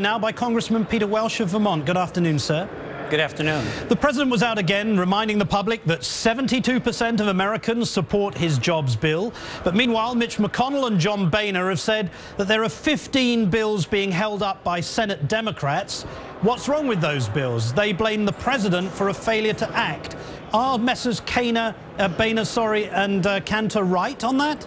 Now by Congressman Peter Welch of Vermont. Good afternoon, sir. Good afternoon. The president was out again reminding the public that 72% of Americans support his jobs bill. But meanwhile, Mitch McConnell and John Boehner have said that there are 15 bills being held up by Senate Democrats. What's wrong with those bills? They blame the president for a failure to act. Are Messrs. Boehner, and Cantor right on that?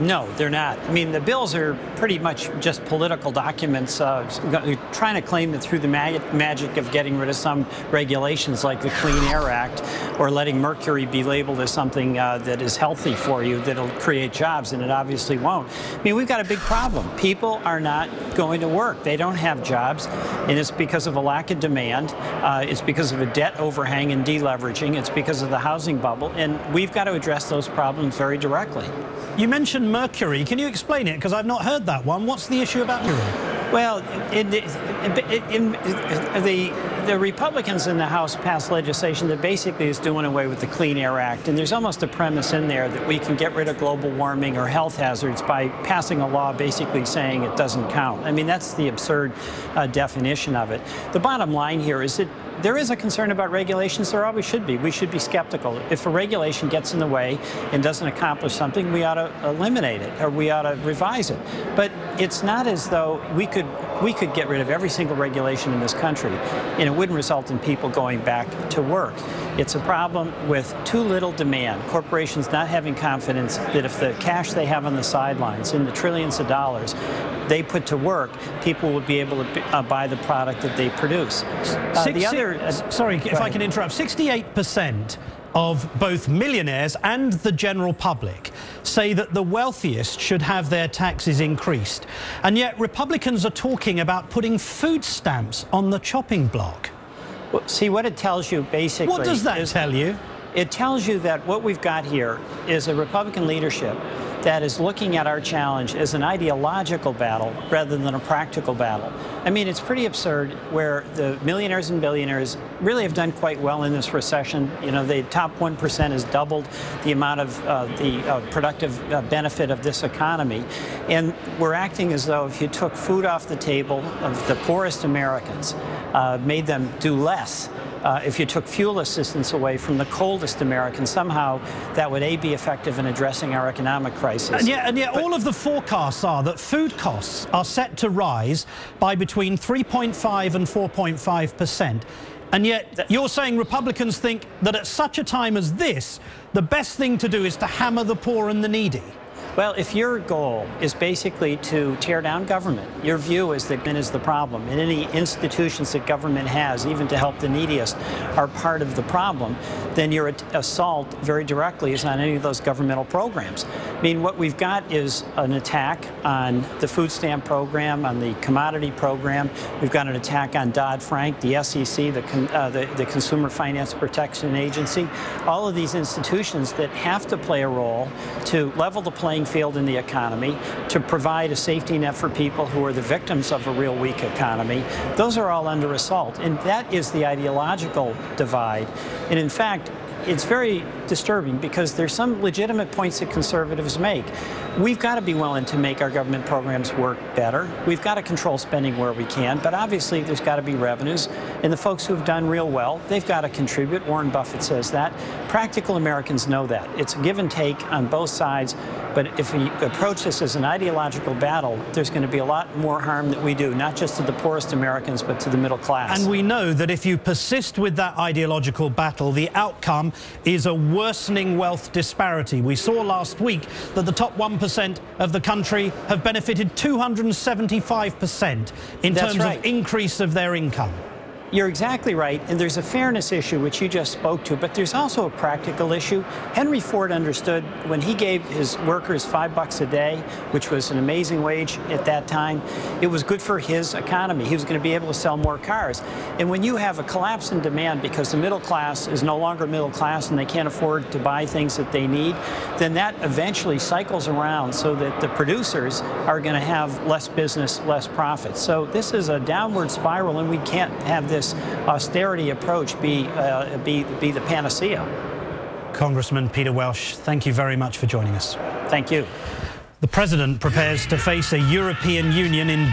No, they're not. I mean, the bills are pretty much just political documents trying to claim that through the magic of getting rid of some regulations like the Clean Air Act or letting mercury be labeled as something that is healthy for you, that'll create jobs, and it obviously won't. I mean, we've got a big problem. People are not going to work. They don't have jobs, and it's because of a lack of demand. It's because of a debt overhang and deleveraging. It's because of the housing bubble, and we've got to address those problems very directly. You mentioned mercury. Can you explain it? Because I've not heard that one. What's the issue about mercury? Well, the Republicans in the House passed legislation that basically is doing away with the Clean Air Act. And there's almost a premise in there that we can get rid of global warming or health hazards by passing a law basically saying it doesn't count. I mean, that's the absurd definition of it. The bottom line here is that there is a concern about regulations. There always should be. We should be skeptical. If a regulation gets in the way and doesn't accomplish something, we ought to eliminate it, or we ought to revise it. But it's not as though we could get rid of every single regulation in this country, and it wouldn't result in people going back to work. It's a problem with too little demand. Corporations not having confidence that if the cash they have on the sidelines, in the trillions of dollars, they put to work, people will be able to buy the product that they produce. Sorry, if I can interrupt. 68% of both millionaires and the general public say that the wealthiest should have their taxes increased. And yet Republicans are talking about putting food stamps on the chopping block. Well, see, what it tells you basically... What does that tell you? It tells you that what we've got here is a Republican leadership that is looking at our challenge as an ideological battle rather than a practical battle. I mean, it's pretty absurd where the millionaires and billionaires really have done quite well in this recession. You know, the top 1% has doubled the amount of the productive benefit of this economy. And we're acting as though if you took food off the table of the poorest Americans, made them do less, if you took fuel assistance away from the coldest Americans, somehow that would, A, be effective in addressing our economic crisis. And yet all of the forecasts are that food costs are set to rise by between 3.5 and 4.5%. And yet you're saying Republicans think that at such a time as this, the best thing to do is to hammer the poor and the needy. Well, if your goal is basically to tear down government, your view is that government is the problem, and any institutions that government has, even to help the neediest, are part of the problem, then your assault very directly is on any of those governmental programs. I mean, what we've got is an attack on the food stamp program, on the commodity program. We've got an attack on Dodd-Frank, the SEC, the Consumer Finance Protection Agency, all of these institutions that have to play a role to level the playing field in the economy, to provide a safety net for people who are the victims of a real weak economy. Those are all under assault, and that is the ideological divide. And in fact, it's very disturbing because there's some legitimate points that conservatives make. We've got to be willing to make our government programs work better. We've got to control spending where we can, but obviously there's got to be revenues. And the folks who have done real well, they've got to contribute. Warren Buffett says that. Practical Americans know that. It's a give and take on both sides, but if we approach this as an ideological battle, there's going to be a lot more harm that we do, not just to the poorest Americans, but to the middle class. And we know that if you persist with that ideological battle, the outcome is a worsening wealth disparity. We saw last week that the top 1% of the country have benefited 275% in terms of increase of their income. You're exactly right, and there's a fairness issue, which you just spoke to, but there's also a practical issue. Henry Ford understood when he gave his workers $5 a day, which was an amazing wage at that time, it was good for his economy. He was going to be able to sell more cars. And when you have a collapse in demand because the middle class is no longer middle class and they can't afford to buy things that they need, then that eventually cycles around so that the producers are going to have less business, less profit. So this is a downward spiral, and we can't have this austerity approach be the panacea. Congressman Peter Welch, thank you very much for joining us. Thank you. The president prepares to face a European Union in